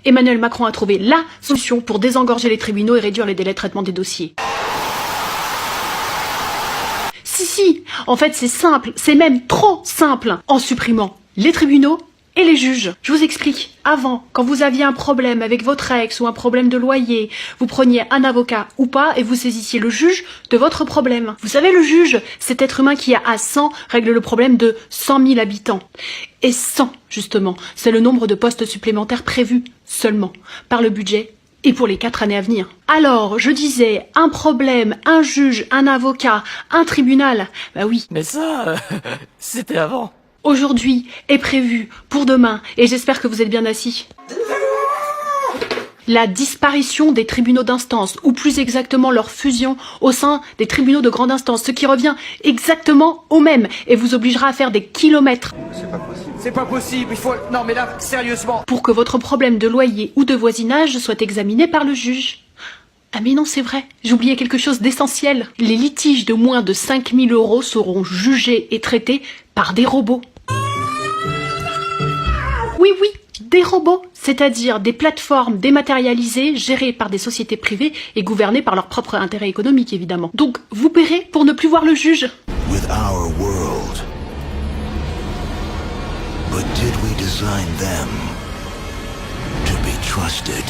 Emmanuel Macron a trouvé la solution pour désengorger les tribunaux et réduire les délais de traitement des dossiers. Si, en fait c'est simple, c'est même trop simple, en supprimant les tribunaux et les juges. Je vous explique. Avant, quand vous aviez un problème avec votre ex ou un problème de loyer, vous preniez un avocat ou pas et vous saisissiez le juge de votre problème. Vous savez, le juge, cet être humain qui à 100 règle le problème de 100 000 habitants. Et 100, justement, c'est le nombre de postes supplémentaires prévus seulement par le budget et pour les 4 années à venir. Alors, je disais, un problème, un juge, un avocat, un tribunal, bah oui. Mais ça, c'était avant. Aujourd'hui est prévu pour demain, et j'espère que vous êtes bien assis, la disparition des tribunaux d'instance, ou plus exactement leur fusion au sein des tribunaux de grande instance, ce qui revient exactement au même, et vous obligera à faire des kilomètres. C'est pas possible. C'est pas possible, il faut... Non mais là, sérieusement. Pour que votre problème de loyer ou de voisinage soit examiné par le juge. Ah mais non, c'est vrai, j'oubliais quelque chose d'essentiel. Les litiges de moins de 5 000 € seront jugés et traités par des robots. Oui, des robots, c'est-à-dire des plateformes dématérialisées gérées par des sociétés privées et gouvernées par leur propre intérêt économique, évidemment. Donc, vous paierez pour ne plus voir le juge. With our world. But did we design them to be trusted?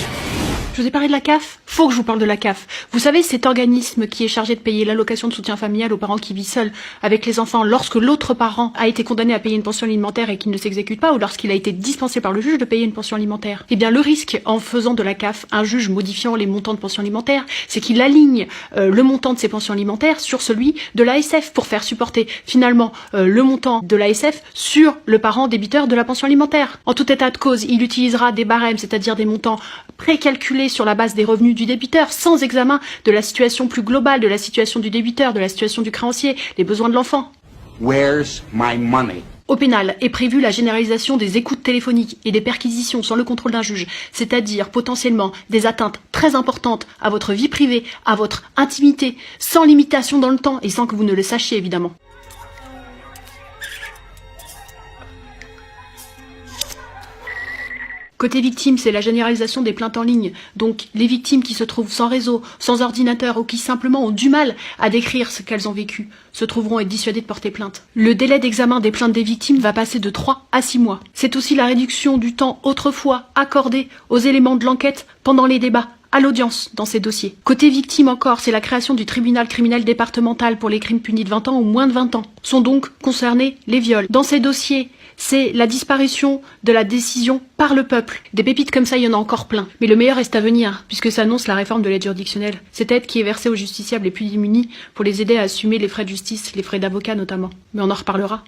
Je vous ai parlé de la CAF. Faut que je vous parle de la CAF. Vous savez, cet organisme qui est chargé de payer l'allocation de soutien familial aux parents qui vivent seuls avec les enfants lorsque l'autre parent a été condamné à payer une pension alimentaire et qu'il ne s'exécute pas, ou lorsqu'il a été dispensé par le juge de payer une pension alimentaire. Eh bien, le risque en faisant de la CAF un juge modifiant les montants de pension alimentaire, c'est qu'il aligne le montant de ses pensions alimentaires sur celui de l'ASF pour faire supporter finalement le montant de l'ASF sur le parent débiteur de la pension alimentaire. En tout état de cause, il utilisera des barèmes, c'est-à-dire des montants précalculés sur la base des revenus du débiteur, sans examen de la situation plus globale, de la situation du débiteur, de la situation du créancier, les besoins de l'enfant. Where's my money? Au pénal est prévue la généralisation des écoutes téléphoniques et des perquisitions sans le contrôle d'un juge, c'est-à-dire potentiellement des atteintes très importantes à votre vie privée, à votre intimité, sans limitation dans le temps et sans que vous ne le sachiez évidemment. Côté victime, c'est la généralisation des plaintes en ligne. Donc, les victimes qui se trouvent sans réseau, sans ordinateur ou qui simplement ont du mal à décrire ce qu'elles ont vécu, se trouveront être dissuadées de porter plainte. Le délai d'examen des plaintes des victimes va passer de 3 à 6 mois. C'est aussi la réduction du temps autrefois accordé aux éléments de l'enquête pendant les débats, à l'audience dans ces dossiers. Côté victime encore, c'est la création du tribunal criminel départemental pour les crimes punis de 20 ans ou moins de 20 ans. Sont donc concernés les viols. Dans ces dossiers, c'est la disparition de la décision par le peuple. Des pépites comme ça, il y en a encore plein. Mais le meilleur reste à venir, puisque s'annonce la réforme de l'aide juridictionnelle. Cette aide qui est versée aux justiciables les plus démunis pour les aider à assumer les frais de justice, les frais d'avocat notamment. Mais on en reparlera.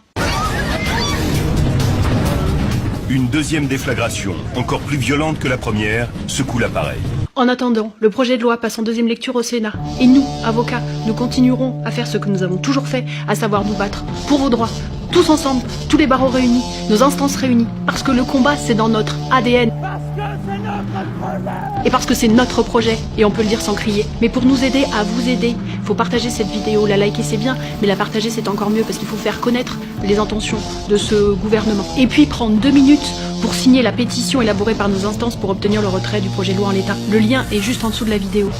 Une deuxième déflagration, encore plus violente que la première, secoue l'appareil. En attendant, le projet de loi passe en deuxième lecture au Sénat. Et nous, avocats, nous continuerons à faire ce que nous avons toujours fait, à savoir nous battre pour vos droits. Tous ensemble, tous les barreaux réunis, nos instances réunies. Parce que le combat, c'est dans notre ADN. Et parce que c'est notre projet, et on peut le dire sans crier. Mais pour nous aider à vous aider, il faut partager cette vidéo. La liker, c'est bien, mais la partager, c'est encore mieux, parce qu'il faut faire connaître les intentions de ce gouvernement. Et puis prendre 2 minutes pour signer la pétition élaborée par nos instances pour obtenir le retrait du projet de loi en l'état. Le lien est juste en dessous de la vidéo.